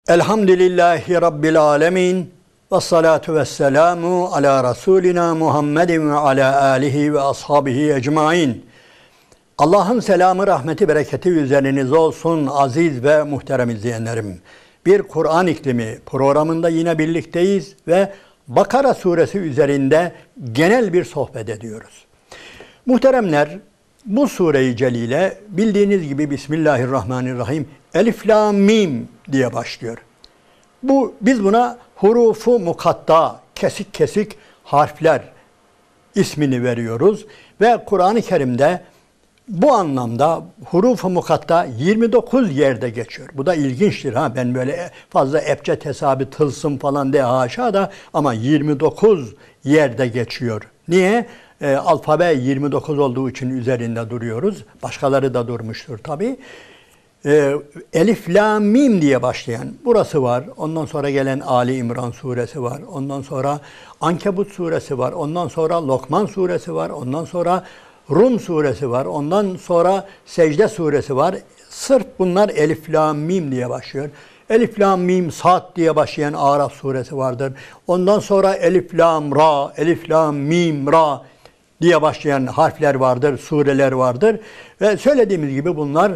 Elhamdülillahi Rabbil alemin. Ve salatu ve selamu ala Resulina Muhammedin ve ala alihi ve ashabihi ecmain. Allah'ın selamı, rahmeti, bereketi üzerinize olsun aziz ve muhterem izleyenlerim. Bir Kur'an İklimi programında yine birlikteyiz ve Bakara suresi üzerinde genel bir sohbet ediyoruz. Muhteremler, bu sure-i celile bildiğiniz gibi Bismillahirrahmanirrahim Elif Lam Mim diye başlıyor. Biz buna hurufu mukatta, kesik kesik harfler ismini veriyoruz ve Kur'an-ı Kerim'de bu anlamda hurufu mukatta 29 yerde geçiyor. Bu da ilginçtir. Ben böyle fazla ebced hesabı, tılsım falan de haşa da ama 29 yerde geçiyor. Niye? Alfabe 29 olduğu için üzerinde duruyoruz. Başkaları da durmuştur tabii. Elif, Lam, Mim diye başlayan burası var. Ondan sonra gelen Ali İmran suresi var. Ondan sonra Ankebut suresi var. Ondan sonra Lokman suresi var. Ondan sonra Rum suresi var. Ondan sonra Secde suresi var. Sırf bunlar Elif, Lam, Mim diye başlıyor. Elif, Lam, Mim, Sad diye başlayan Araf suresi vardır. Ondan sonra Elif, Lam, Ra, Elif, Lam, Mim, Ra diye başlayan harfler vardır, sureler vardır. Ve söylediğimiz gibi bunlar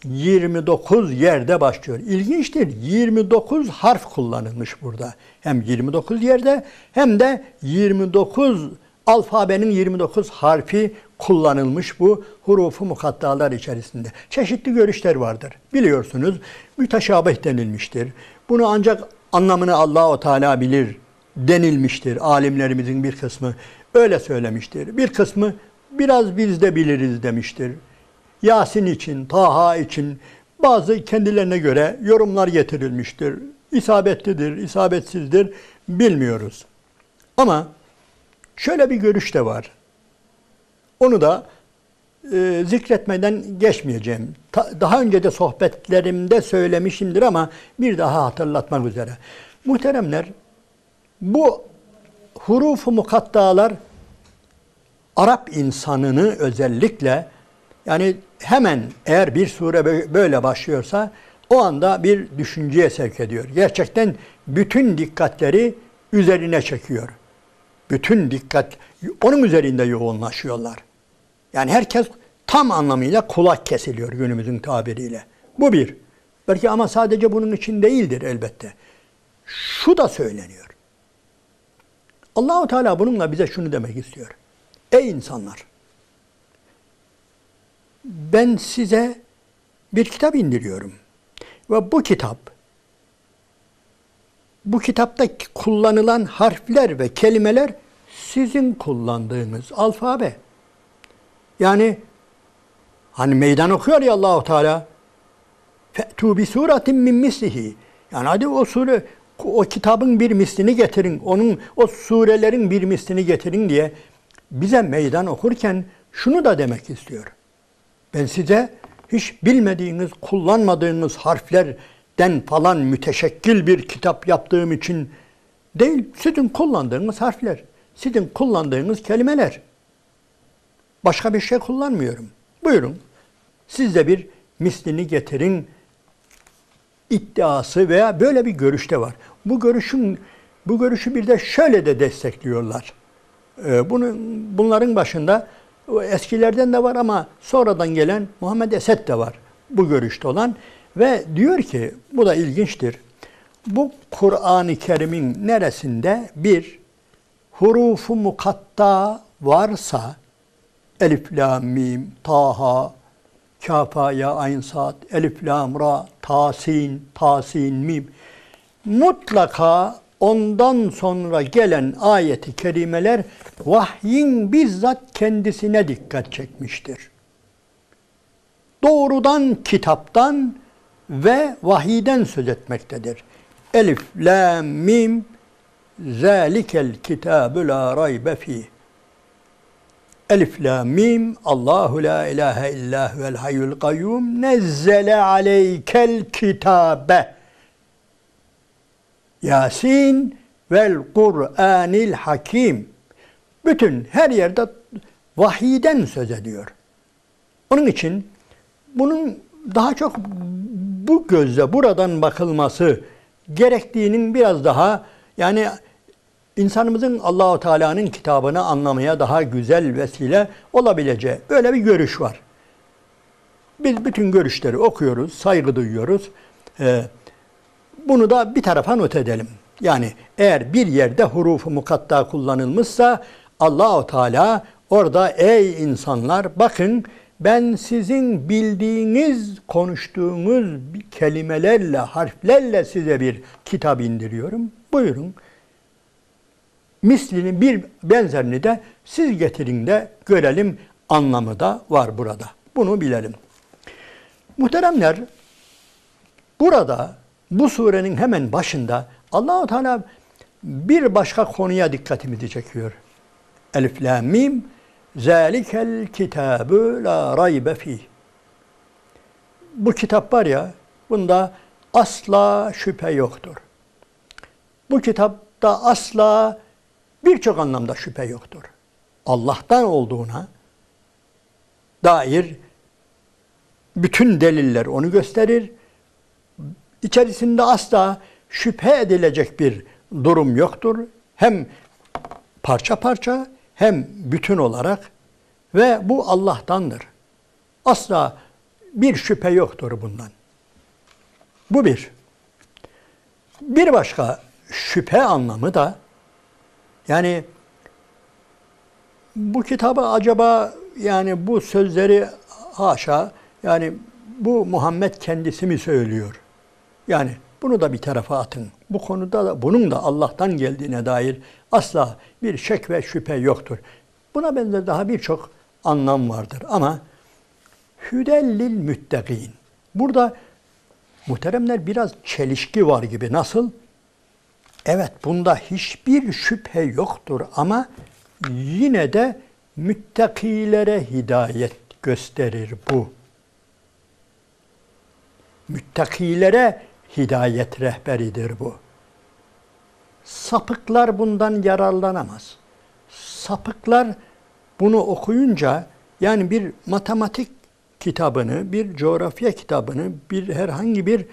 29 yerde başlıyor. İlginçtir. 29 harf kullanılmış burada. Hem 29 yerde hem de 29 alfabenin 29 harfi kullanılmış bu hurufu mukattalar içerisinde. Çeşitli görüşler vardır. Biliyorsunuz müteşabih denilmiştir. Bunu ancak anlamını Allah-u Teala bilir denilmiştir. Alimlerimizin bir kısmı öyle söylemiştir. Bir kısmı biraz biz de biliriz demiştir. Yasin için, Taha için bazı kendilerine göre yorumlar getirilmiştir. İsabetlidir, isabetsizdir bilmiyoruz. Ama şöyle bir görüş de var. Onu da zikretmeden geçmeyeceğim. Daha önce de sohbetlerimde söylemişimdir ama bir daha hatırlatmak üzere. Muhteremler, bu hurufu mukattalar Arap insanını özellikle, yani hemen eğer bir sure böyle başlıyorsa o anda bir düşünceye sevk ediyor. Gerçekten bütün dikkatleri üzerine çekiyor. Bütün dikkat onun üzerinde yoğunlaşıyorlar. Yani herkes tam anlamıyla kulak kesiliyor günümüzün tabiriyle. Bu bir. Belki ama sadece bunun için değildir elbette. Şu da söyleniyor. Allah-u Teala bununla bize şunu demek istiyor. Ey insanlar! Ben size bir kitap indiriyorum. Ve bu kitapta kullanılan harfler ve kelimeler sizin kullandığınız alfabe. Yani hani meydan okuyor ya Allah-u Teala. Fe'tû bi suratin min mislihi. Yani hadi o kitabın bir mislini getirin. O surelerin bir mislini getirin diye bize meydan okurken şunu da demek istiyor. Ben size hiç bilmediğiniz, kullanmadığınız harflerden falan müteşekkil bir kitap yaptığım için değil, sizin kullandığınız harfler, sizin kullandığınız kelimeler. Başka bir şey kullanmıyorum. Buyurun, siz de bir mislini getirin iddiası veya böyle bir görüş de var. Bu görüşü bir de şöyle de destekliyorlar. Bunların başında eskilerden de var ama sonradan gelen Muhammed Esed de var bu görüşte olan ve diyor ki, bu da ilginçtir. Bu Kur'an-ı Kerim'in neresinde bir hurufu mukatta varsa Elif, Lam, Mim, Taha, Kafa, Ya, Ayn, Sad, Elif, Lam, Ra, Tasin, Mim, mutlaka ondan sonra gelen ayeti kerimeler vahyin bizzat kendisine dikkat çekmiştir. Doğrudan kitaptan ve vahiyden söz etmektedir. Elif, Lam, Mim, zâlikel kitâbü lâ raybe fîh. Elif, Lam, Mim, Allahu la ilahe illa huvel hayyul kayyum, nezzele aleykel kitâbe. Yasin vel Kur'anil Hakim. Bütün her yerde vahiyden söz ediyor. Onun için bunun daha çok bu gözle buradan bakılması gerektiğinin biraz daha yani insanımızın Allahu Teala'nın kitabını anlamaya daha güzel vesile olabileceği böyle bir görüş var. Biz bütün görüşleri okuyoruz, saygı duyuyoruz. Bunu da bir tarafa not edelim. Yani eğer bir yerde hurufu mukatta kullanılmışsa Allahu Teala orada ey insanlar bakın ben sizin bildiğiniz, konuştuğunuz kelimelerle, harflerle size bir kitap indiriyorum. Buyurun. Mislini bir benzerini de siz getirin de görelim anlamı da var burada. Bunu bilelim. Muhteremler, burada bu surenin hemen başında Allah-u Teala bir başka konuya dikkatimizi çekiyor. Elif, lam, mim, zâlikel kitâbü lâ raybe fîh. Bu kitap var ya, bunda asla şüphe yoktur. Bu kitapta asla birçok anlamda şüphe yoktur. Allah'tan olduğuna dair bütün deliller onu gösterir. İçerisinde asla şüphe edilecek bir durum yoktur. Hem parça parça hem bütün olarak ve bu Allah'tandır. Asla bir şüphe yoktur bundan. Bu bir. Bir başka şüphe anlamı da yani bu kitabı acaba yani bu sözleri haşa yani bu Muhammed kendisi mi söylüyor? Yani bunu da bir tarafa atın. Bu konuda da bunun da Allah'tan geldiğine dair asla bir şek ve şüphe yoktur. Buna benzer daha birçok anlam vardır ama hüdellil müttegîn. Burada muhteremler biraz çelişki var gibi. Nasıl? Evet bunda hiçbir şüphe yoktur ama yine de müttakilere hidayet gösterir bu. Müttakilere hidayet rehberidir bu. Sapıklar bundan yararlanamaz. Sapıklar bunu okuyunca yani bir matematik kitabını, bir coğrafya kitabını, bir herhangi bir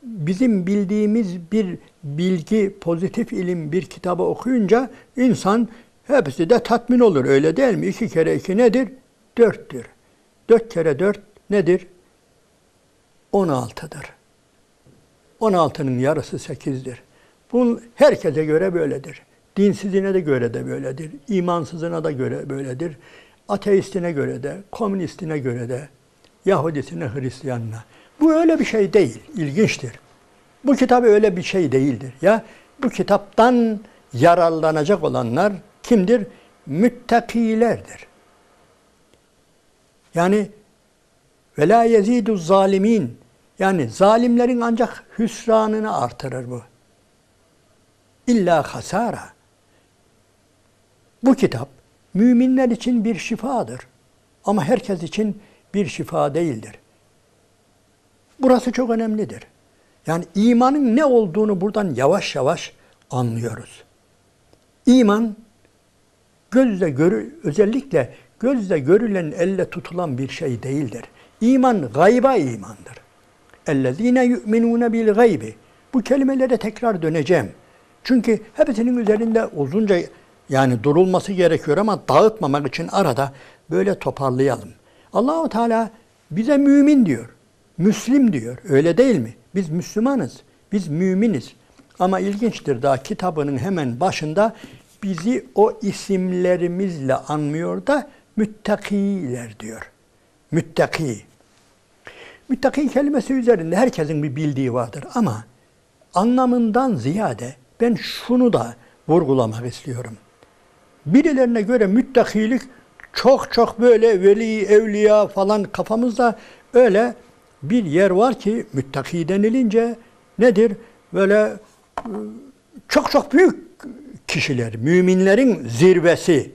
bizim bildiğimiz bir bilgi, pozitif ilim bir kitabı okuyunca insan hepsi de tatmin olur. Öyle değil mi? 2 kere 2 nedir? 4'tür. 4 kere 4 nedir? 16'dır. 16'nın yarısı 8'dir. Bu herkese göre böyledir. Dinsizine de göre de böyledir. İmansızına da göre böyledir. Ateistine göre de, komünistine göre de, Yahudisine, Hristiyanına. Bu öyle bir şey değil. İlginçtir. Bu kitap öyle bir şey değildir. Ya bu kitaptan yararlanacak olanlar kimdir? Müttakilerdir. Yani ve la yezidu zalimin. Yani zalimlerin ancak hüsranını artırır bu. İlla hasara. Bu kitap müminler için bir şifadır. Ama herkes için bir şifa değildir. Burası çok önemlidir. Yani imanın ne olduğunu buradan yavaş yavaş anlıyoruz. İman özellikle gözle görülen, elle tutulan bir şey değildir. İman gayba imandır. اَلَّذ۪ينَ يُؤْمِنُونَ بِالْغَيْبِ. Bu kelimelere tekrar döneceğim. Çünkü hepsinin üzerinde uzunca yani durulması gerekiyor ama dağıtmamak için arada böyle toparlayalım. Allah-u Teala bize mümin diyor, Müslim diyor. Öyle değil mi? Biz Müslümanız, biz müminiz. Ama ilginçtir daha kitabının hemen başında bizi o isimlerimizle anmıyor da müttakiler diyor. Müttaki. Müttaki kelimesi üzerinde herkesin bir bildiği vardır ama anlamından ziyade ben şunu da vurgulamak istiyorum. Birilerine göre müttakilik çok böyle veli, evliya falan kafamızda öyle bir yer var ki müttaki denilince nedir? Böyle çok büyük kişiler, müminlerin zirvesi.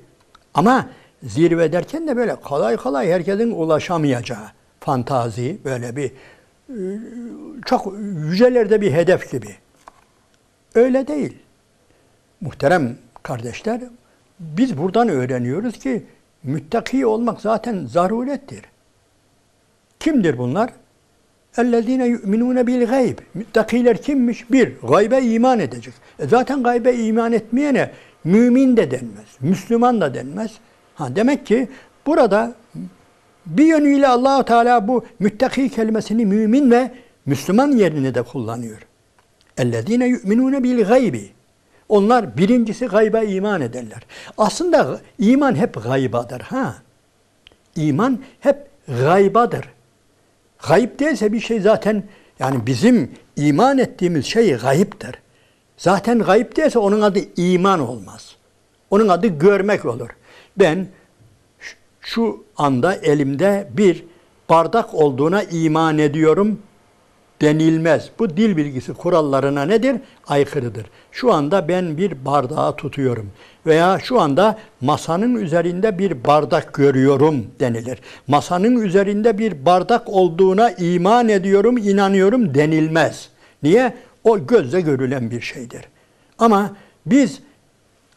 Ama zirve derken de böyle kolay herkesin ulaşamayacağı fantazi, böyle bir çok yücelerde bir hedef gibi. Öyle değil. Muhterem kardeşler, biz buradan öğreniyoruz ki müttaki olmak zaten zarurettir. Kimdir bunlar? اَلَّذ۪ينَ يُؤْمِنُونَ بِالْغَيْبِ Müttakiler kimmiş? Bir, gaybe iman edecek. Zaten gaybe iman etmeyene mümin de denmez, Müslüman da denmez. Demek ki burada bir yönüyle Allah-u Teala bu müttaki kelimesini mümin ve Müslüman yerine de kullanıyor. اَلَّذ۪ينَ يُؤْمِنُونَ بِالْغَيْبِ Onlar birincisi gayba iman ederler. Aslında iman hep gaybadır. İman hep gaybadır. Gayb değilse bir şey zaten, yani bizim iman ettiğimiz şey gayiptir. Zaten gayb değilse onun adı iman olmaz. Onun adı görmek olur. Ben şu anda elimde bir bardak olduğuna iman ediyorum denilmez. Bu dil bilgisi kurallarına nedir? Aykırıdır. Şu anda ben bir bardağı tutuyorum veya şu anda masanın üzerinde bir bardak görüyorum denilir. Masanın üzerinde bir bardak olduğuna iman ediyorum, inanıyorum denilmez. Niye? O gözle görülen bir şeydir. Ama biz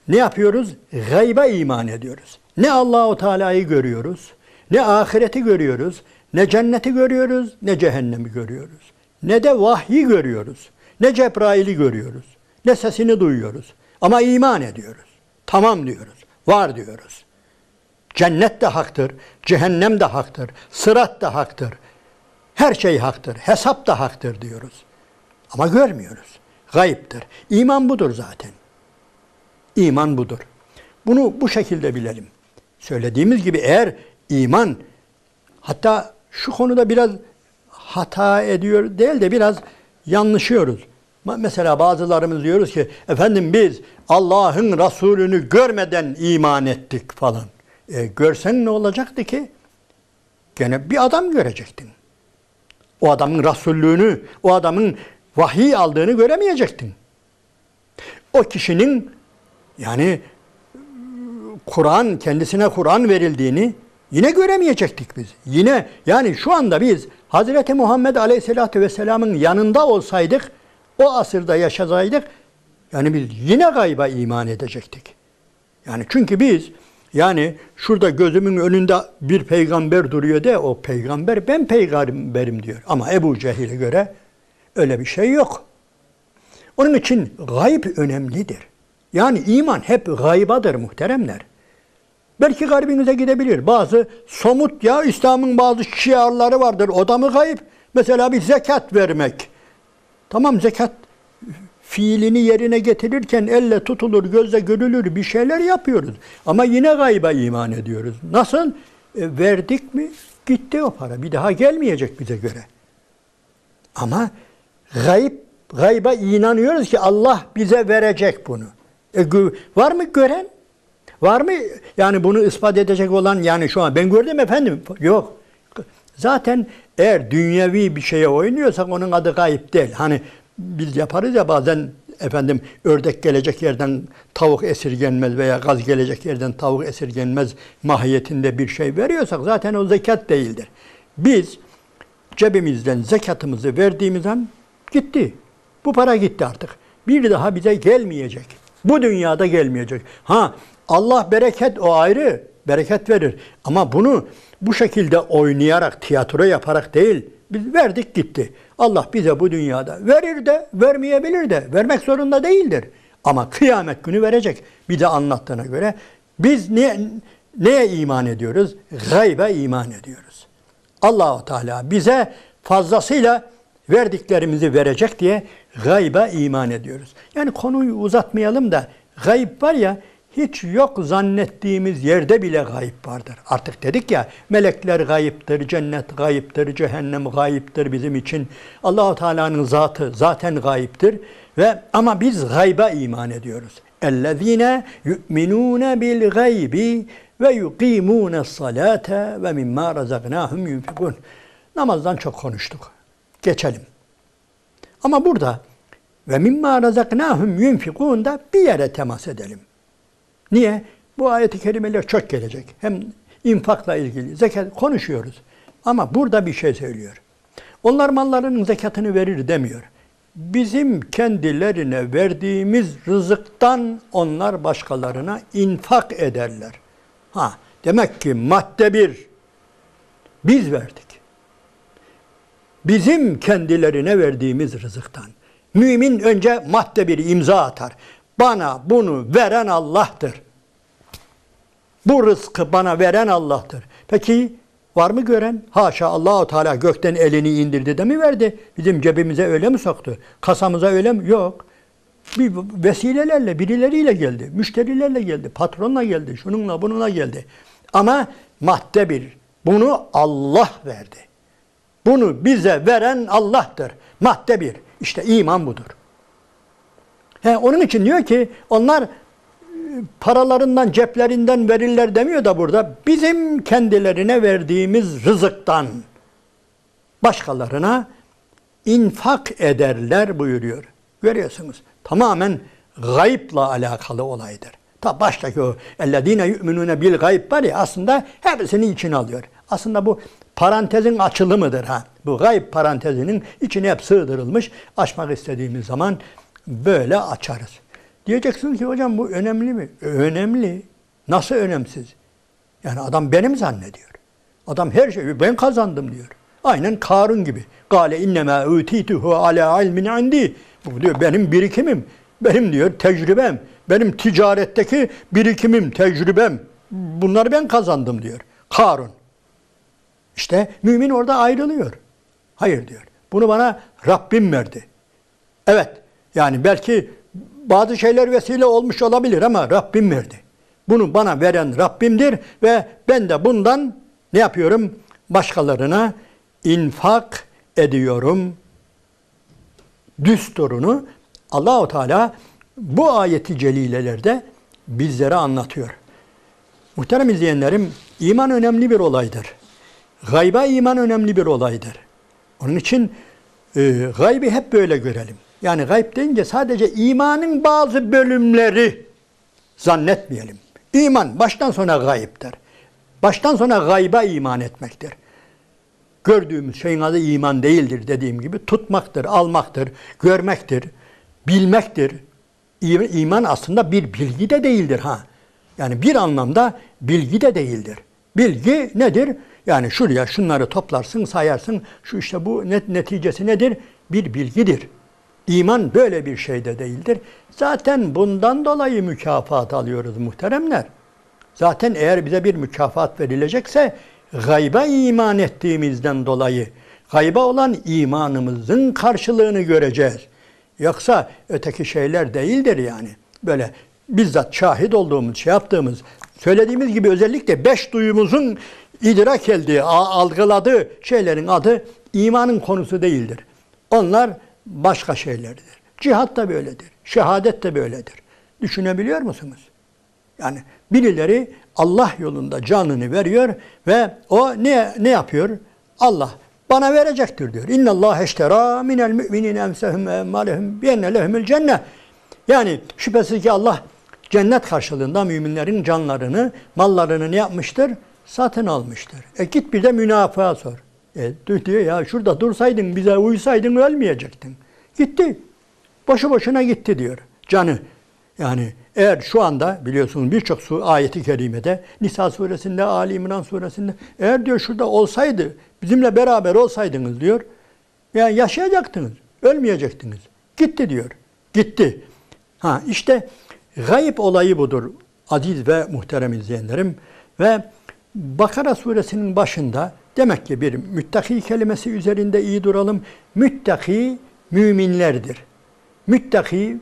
ne yapıyoruz? Gayba iman ediyoruz. Ne Allahu Teala'yı görüyoruz, ne ahireti görüyoruz, ne cenneti görüyoruz, ne cehennemi görüyoruz. Ne de vahyi görüyoruz, ne Cebrail'i görüyoruz, ne sesini duyuyoruz. Ama iman ediyoruz. Tamam diyoruz, var diyoruz. Cennet de haktır, cehennem de haktır, sırat da haktır. Her şey haktır, hesap da haktır diyoruz. Ama görmüyoruz. Gayiptir. İman budur zaten. İman budur. Bunu bu şekilde bilelim. Söylediğimiz gibi eğer iman, hatta şu konuda biraz hata ediyor değil de biraz yanlışıyoruz. Mesela bazılarımız diyoruz ki efendim biz Allah'ın Resulünü görmeden iman ettik falan. Görsen ne olacaktı ki? Gene bir adam görecektin. O adamın Resullüğünü, o adamın vahiy aldığını göremeyecektin. O kişinin yani kendisine Kur'an verildiğini yine göremeyecektik biz. Yine yani şu anda biz Hazreti Muhammed Aleyhisselatü Vesselam'ın yanında olsaydık, o asırda yaşasaydık, yani biz yine gayba iman edecektik. Yani çünkü biz yani şurada gözümün önünde bir peygamber duruyor de o peygamber ben peygamberim diyor. Ama Ebu Cehil'e göre öyle bir şey yok. Onun için gayb önemlidir. Yani iman hep gaybadır muhteremler. Belki garibinize gidebilir. Bazı somut İslam'ın bazı şiarları vardır. O da mı gayb? Mesela bir zekat vermek. Tamam, zekat fiilini yerine getirirken elle tutulur, gözle görülür bir şeyler yapıyoruz. Ama yine gayba iman ediyoruz. Nasıl? Verdik mi? Gitti o para. Bir daha gelmeyecek bize göre. Ama gayba inanıyoruz ki Allah bize verecek bunu. Var mı gören? Var mı yani bunu ispat edecek olan, yani şu an ben gördüm efendim? Yok. Zaten eğer dünyevi bir şeye oynuyorsak onun adı gayb değil. Hani biz yaparız ya bazen efendim, ördek gelecek yerden tavuk esirgenmez veya gaz gelecek yerden tavuk esirgenmez mahiyetinde bir şey veriyorsak zaten o zekat değildir. Biz cebimizden zekatımızı verdiğimiz an gitti. Bu para gitti artık. Bir daha bize gelmeyecek. Bu dünyada gelmeyecek. Allah bereket, o ayrı. Bereket verir. Ama bunu bu şekilde oynayarak, tiyatro yaparak değil. Biz verdik gitti. Allah bize bu dünyada verir de, vermeyebilir de. Vermek zorunda değildir. Ama kıyamet günü verecek. Bir de anlattığına göre. Biz neye iman ediyoruz? Gaybe iman ediyoruz. Allah-u Teala bize fazlasıyla verdiklerimizi verecek diye gayba iman ediyoruz. Yani konuyu uzatmayalım da gayb var ya, hiç yok zannettiğimiz yerde bile gayb vardır. Artık dedik ya, melekler gayiptir, cennet gayiptir, cehennem gayiptir bizim için. Allah-u Teala'nın zatı zaten gayiptir ama biz gayba iman ediyoruz. اَلَّذ۪ينَ يُؤْمِنُونَ بِالْغَيْبِ وَيُقِيمُونَ الصَّلَاةَ وَمِمَّا رَزَقْنَاهُمْ يُنْفِقُونَ Namazdan çok konuştuk. Geçelim. Ama burada ve mimma razaknahum yunfikun da bir yere temas edelim. Niye? Bu ayet-i kerimeler çok gelecek. Hem infakla ilgili zekat konuşuyoruz. Ama burada bir şey söylüyor. Onlar mallarının zekatını verir demiyor. Bizim kendilerine verdiğimiz rızıktan onlar başkalarına infak ederler. Demek ki madde bir, biz verdik. bizim kendilerine verdiğimiz rızıktan. Mümin önce madde bir imza atar. Bana bunu veren Allah'tır. Bu rızkı bana veren Allah'tır. Peki var mı gören? Haşa, Allah-u Teala gökten elini indirdi de mi verdi? Bizim cebimize öyle mi soktu? Kasamıza öyle mi? Yok. Bir vesilelerle, birileriyle geldi. Müşterilerle geldi. Patronla geldi. Şununla bununla geldi. Ama madde bir. Bunu Allah verdi. Bunu bize veren Allah'tır. Madde bir. İşte iman budur. Onun için diyor ki onlar paralarından, ceplerinden verirler demiyor da burada. Bizim kendilerine verdiğimiz rızıktan başkalarına infak ederler buyuruyor. Görüyorsunuz. Tamamen gayipla alakalı olaydır. Ta baştaki o ellezine yu'minune bil gayb var ya, aslında hepsini içine alıyor. Aslında bu parantezin açılımıdır ha. Bu gayb parantezinin içine hep sığdırılmış. Açmak istediğimiz zaman böyle açarız. Diyeceksiniz ki hocam bu önemli mi? Önemli. Nasıl önemsiz? Yani adam benim zannediyor. Adam her şeyi ben kazandım diyor. Aynen Karun gibi. Gale innema utituhu ala ilmin indi. Bu diyor benim birikimim. Benim diyor tecrübem. Benim ticaretteki birikimim, tecrübem. Bunları ben kazandım diyor. Karun. İşte mümin orada ayrılıyor. Hayır diyor. Bunu bana Rabbim verdi. Evet. Yani belki bazı şeyler vesile olmuş olabilir ama Rabbim verdi. Bunu bana veren Rabbimdir ve ben de bundan ne yapıyorum? Başkalarına infak ediyorum. Düsturunu Allah-u Teala bu ayeti celilelerde bizlere anlatıyor. Muhterem izleyenlerim, iman önemli bir olaydır. Gayba iman önemli bir olaydır. Onun için gaybi hep böyle görelim. Yani gayb deyince sadece imanın bazı bölümleri zannetmeyelim. İman baştan sona gayiptir. Baştan sona gayba iman etmektir. Gördüğümüz şeyin adı iman değildir dediğim gibi. Tutmaktır, almaktır, görmektir, bilmektir. İman aslında bir bilgi de değildir ha. Yani bir anlamda bilgi de değildir. Bilgi nedir? Yani şuraya şunları toplarsın, sayarsın. Şu işte bu neticesi nedir? Bir bilgidir. İman böyle bir şey de değildir. Zaten bundan dolayı mükafat alıyoruz muhteremler. Zaten eğer bize bir mükafat verilecekse gayba iman ettiğimizden dolayı gayba olan imanımızın karşılığını göreceğiz. Yoksa öteki şeyler değildir yani. Böyle bizzat şahit olduğumuz, şey yaptığımız, söylediğimiz gibi özellikle 5 duyumuzun idrak ettiği, algıladığı şeylerin adı imanın konusu değildir. Onlar başka şeylerdir. Cihat da böyledir. Şehadet de böyledir. Düşünebiliyor musunuz? Yani birileri Allah yolunda canını veriyor ve o ne yapıyor? Allah bana verecektir diyor. İnna Allah eştera minel müminine emsehum ve emmalehum bi enne lehumul cennet. Yani şüphesiz ki Allah cennet karşılığında müminlerin canlarını, mallarını ne yapmıştır? Satın almıştır. Git bir de münafığa sor. Diyor ya şurada dursaydın, bize uysaydın ölmeyecektin. Gitti. Boşu boşuna gitti diyor. Canı. Yani eğer şu anda biliyorsunuz birçok ayeti kerimede, Nisa suresinde, Ali İmran suresinde, eğer diyor şurada olsaydı, bizimle beraber olsaydınız diyor, yani yaşayacaktınız, ölmeyecektiniz. Gitti diyor. Gitti. İşte gayb olayı budur aziz ve muhterem izleyenlerim. Ve Bakara suresinin başında demek ki bir müttaki kelimesi üzerinde iyi duralım. Müttaki müminlerdir. Müttaki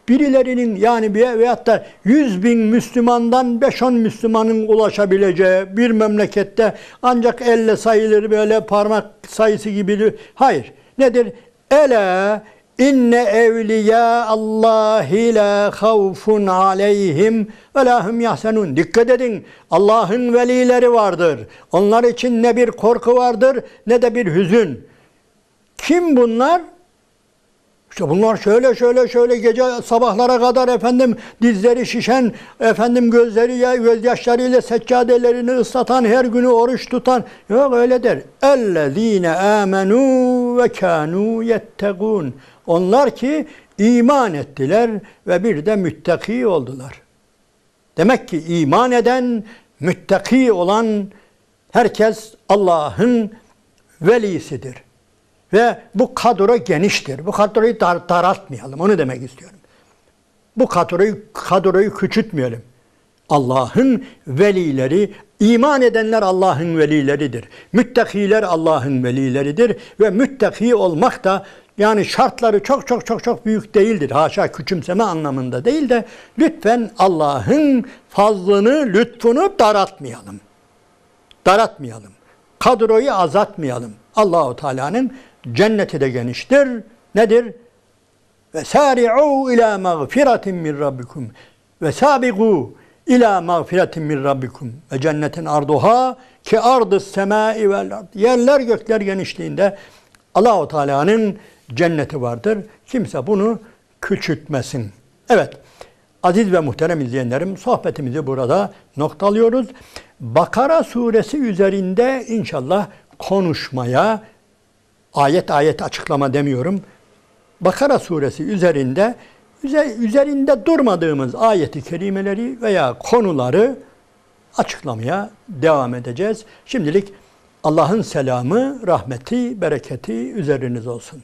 birilerinin yani veyahut da 100.000 Müslümandan 5-10 Müslümanın ulaşabileceği bir memlekette ancak elle sayılır böyle parmak sayısı gibi. Hayır. Nedir? Ela inne evliya Allahi la havfun aleyhim ve lahum yahsenun. Dikkat edin. Allah'ın velileri vardır. Onlar için ne bir korku vardır ne de bir hüzün. Kim bunlar? İşte bunlar şöyle gece sabahlara kadar efendim dizleri şişen, efendim gözyaşlarıyla seccadelerini ıslatan, her günü oruç tutan. Yok öyle der. اَلَّذ۪ينَ آمَنُوا وَكَانُوا يَتَّقُونَ. Onlar ki iman ettiler ve bir de müttaki oldular. Demek ki iman eden, müttaki olan herkes Allah'ın velisidir. Ve bu kadro geniştir. Bu kadroyu daraltmayalım. Onu demek istiyorum. Bu kadroyu küçültmeyelim. Allah'ın velileri, iman edenler Allah'ın velileridir. Müttakiler Allah'ın velileridir. Ve müttaki olmak da yani şartları çok büyük değildir. Haşa küçümseme anlamında değil de lütfen Allah'ın fazlını, lütfunu daraltmayalım. Daraltmayalım. Kadroyu azaltmayalım. Allahu Teala'nın cenneti de geniştir. Nedir? Ve sari'u ila mağfiretin min rabbikum ve sabiqu ila mağfiretin min rabbikum ve cennetin arduha ki ardus semai vel ard. Yerler gökler genişliğinde Allahu Teala'nın cenneti vardır. Kimse bunu küçültmesin. Evet. Aziz ve muhterem izleyenlerim, sohbetimizi burada noktalıyoruz. Bakara suresi üzerinde inşallah konuşmaya, ayet açıklama demiyorum. Bakara suresi üzerinde durmadığımız ayeti kerimeleri veya konuları açıklamaya devam edeceğiz. Şimdilik Allah'ın selamı, rahmeti, bereketi üzerinize olsun.